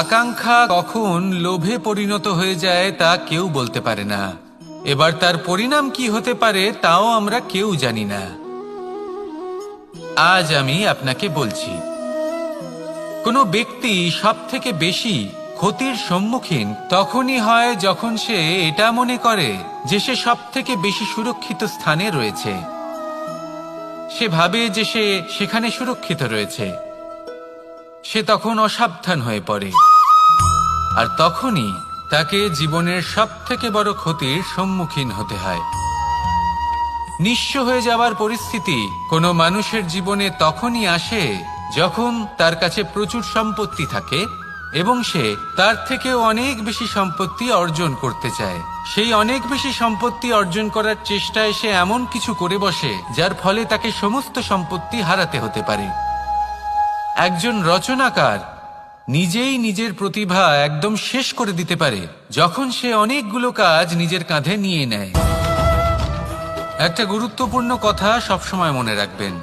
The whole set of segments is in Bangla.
আকাঙ্ক্ষা কখন লোভে পরিণত হয়ে যায় তা কেউ বলতে পারে না। এবার তার পরিণাম কি হতে পারে তাও আমরা কেউ জানি না। আজ আমি আপনাকে বলছি, কোনো ব্যক্তি সবথেকে বেশি ক্ষতির সম্মুখীন তখনই হয় যখন সে এটা মনে করে যে সে সবথেকে বেশি সুরক্ষিত স্থানে রয়েছে। সে ভাবে যে সে সেখানে সুরক্ষিত রয়েছে। সে তখন অসাবধান হয়ে পড়ে, আর তখনই তাকে জীবনের সবথেকে বড় ক্ষতির সম্মুখীন হতে হয়। নিঃস্ব হয়ে যাওয়ার পরিস্থিতি কোনো মানুষের জীবনে তখনই আসে যখন তার কাছে প্রচুর সম্পত্তি থাকে এবং সে তার থেকেও অনেক বেশি সম্পত্তি অর্জন করতে চায়। সেই অনেক বেশি সম্পত্তি অর্জন করার চেষ্টায় সে এমন কিছু করে বসে যার ফলে তাকে সমস্ত সম্পত্তি হারাতে হতে পারে। একজন রচনাকার নিজেই নিজের প্রতিভা একদম শেষ করে দিতে পারে যখন সে অনেকগুলো কাজ নিজের কাঁধে নিয়ে নেয়। একটা গুরুত্বপূর্ণ কথা সবসময় মনে রাখবেন,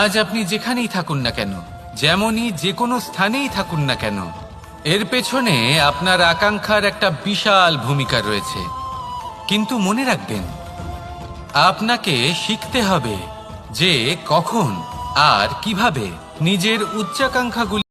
আজ আপনি যেখানেই থাকুন না কেন, যেমনই যে কোনো স্থানেই থাকুন না কেন, এর পেছনে আপনার আকাঙ্ক্ষার একটা বিশাল ভূমিকা রয়েছে। কিন্তু মনে রাখবেন, আপনাকে শিখতে হবে যে কখন আর কিভাবে নিজের উচ্চাকাঙ্ক্ষাগুলি